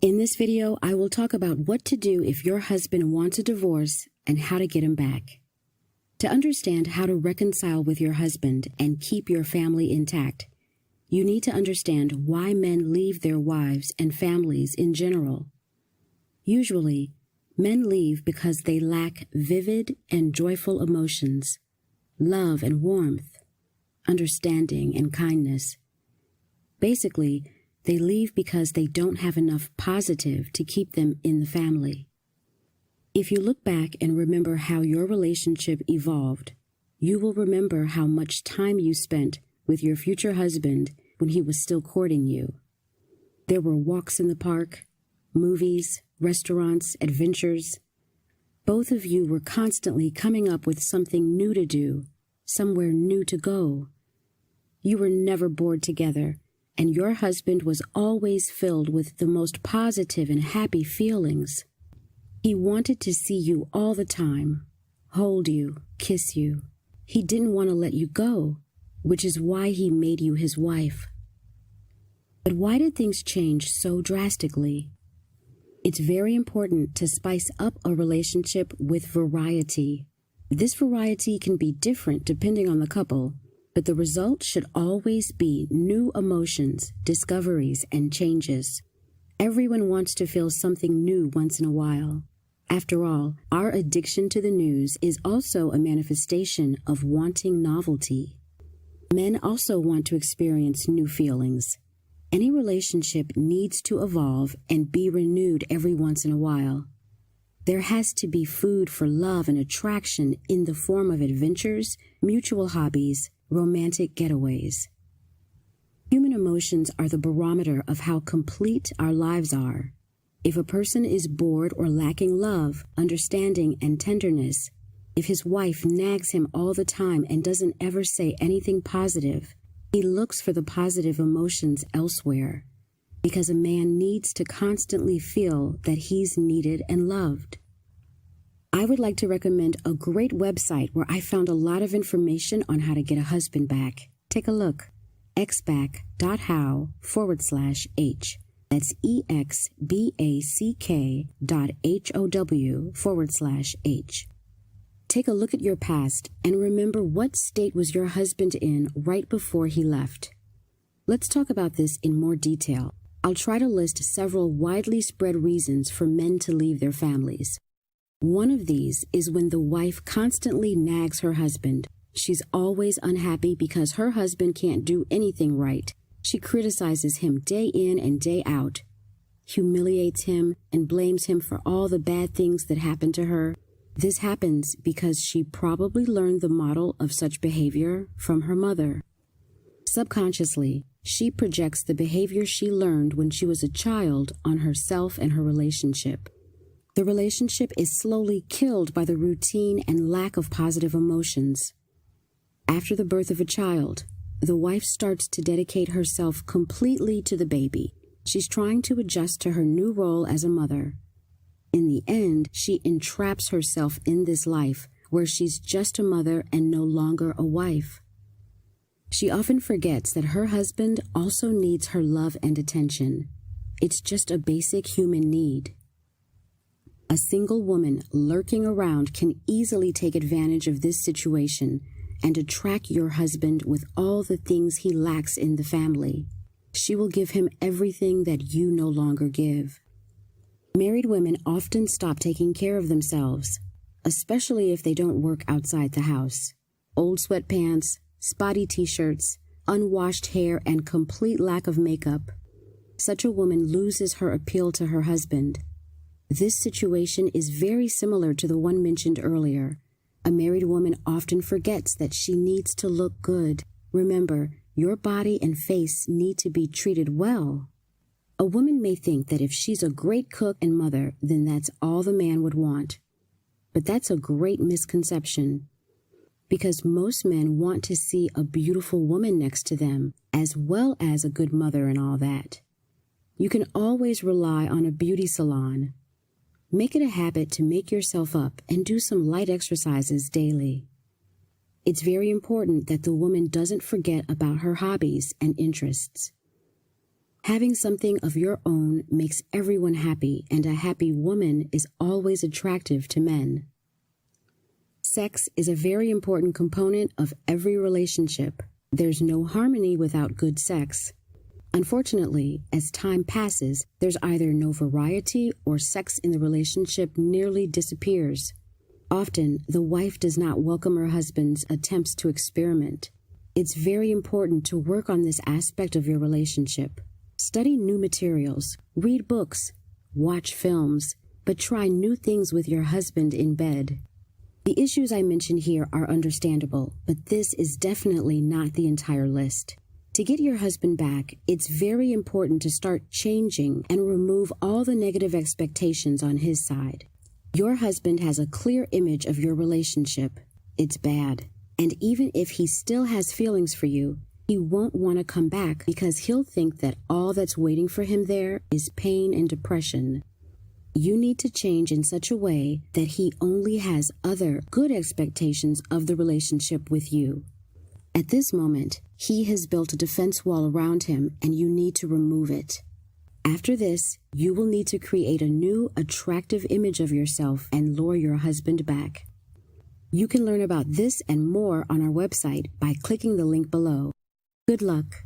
In this video, I will talk about what to do if your husband wants a divorce and how to get him back. To understand how to reconcile with your husband and keep your family intact, you need to understand why men leave their wives and families in general. Usually, men leave because they lack vivid and joyful emotions, love and warmth, understanding and kindness. Basically, they leave because they don't have enough positive to keep them in the family. If you look back and remember how your relationship evolved, you will remember how much time you spent with your future husband when he was still courting you. There were walks in the park, movies, restaurants, adventures. Both of you were constantly coming up with something new to do, somewhere new to go. You were never bored together, and your husband was always filled with the most positive and happy feelings. He wanted to see you all the time, hold you, kiss you. He didn't want to let you go, which is why he made you his wife. But why did things change so drastically? It's very important to spice up a relationship with variety. This variety can be different depending on the couple, but the result should always be new emotions, discoveries, and changes. Everyone wants to feel something new once in a while. After all, our addiction to the news is also a manifestation of wanting novelty. Men also want to experience new feelings. Any relationship needs to evolve and be renewed every once in a while. There has to be food for love and attraction in the form of adventures, mutual hobbies, romantic getaways. Human emotions are the barometer of how complete our lives are. If a person is bored or lacking love, understanding, and tenderness, if his wife nags him all the time and doesn't ever say anything positive, he looks for the positive emotions elsewhere, because a man needs to constantly feel that he's needed and loved. I would like to recommend a great website where I found a lot of information on how to get a husband back. Take a look. exback.how/h. That's exback.how/h. Take a look at your past and remember what state was your husband in right before he left. Let's talk about this in more detail. I'll try to list several widely spread reasons for men to leave their families. One of these is when the wife constantly nags her husband. She's always unhappy because her husband can't do anything right. She criticizes him day in and day out, humiliates him, and blames him for all the bad things that happen to her. This happens because she probably learned the model of such behavior from her mother. Subconsciously, she projects the behavior she learned when she was a child on herself and her relationship. The relationship is slowly killed by the routine and lack of positive emotions. After the birth of a child, the wife starts to dedicate herself completely to the baby. She's trying to adjust to her new role as a mother. In the end, she entraps herself in this life where she's just a mother and no longer a wife. She often forgets that her husband also needs her love and attention. It's just a basic human need. A single woman lurking around can easily take advantage of this situation and attract your husband with all the things he lacks in the family. She will give him everything that you no longer give. Married women often stop taking care of themselves, especially if they don't work outside the house. Old sweatpants, spotty t-shirts, unwashed hair, and complete lack of makeup. Such a woman loses her appeal to her husband. This situation is very similar to the one mentioned earlier. A married woman often forgets that she needs to look good. Remember, your body and face need to be treated well. A woman may think that if she's a great cook and mother, then that's all the man would want. But that's a great misconception, because most men want to see a beautiful woman next to them, as well as a good mother and all that. You can always rely on a beauty salon. Make it a habit to make yourself up and do some light exercises daily. It's very important that the woman doesn't forget about her hobbies and interests. Having something of your own makes everyone happy, and a happy woman is always attractive to men. Sex is a very important component of every relationship. There's no harmony without good sex. Unfortunately, as time passes, there's either no variety or sex in the relationship nearly disappears. Often, the wife does not welcome her husband's attempts to experiment. It's very important to work on this aspect of your relationship. Study new materials, read books, watch films, but try new things with your husband in bed. The issues I mention here are understandable, but this is definitely not the entire list. To get your husband back, it's very important to start changing and remove all the negative expectations on his side. Your husband has a clear image of your relationship. It's bad. And even if he still has feelings for you, he won't want to come back because he'll think that all that's waiting for him there is pain and depression. You need to change in such a way that he only has other good expectations of the relationship with you. At this moment, he has built a defense wall around him, and you need to remove it. After this, you will need to create a new, attractive image of yourself and lure your husband back. You can learn about this and more on our website by clicking the link below. Good luck.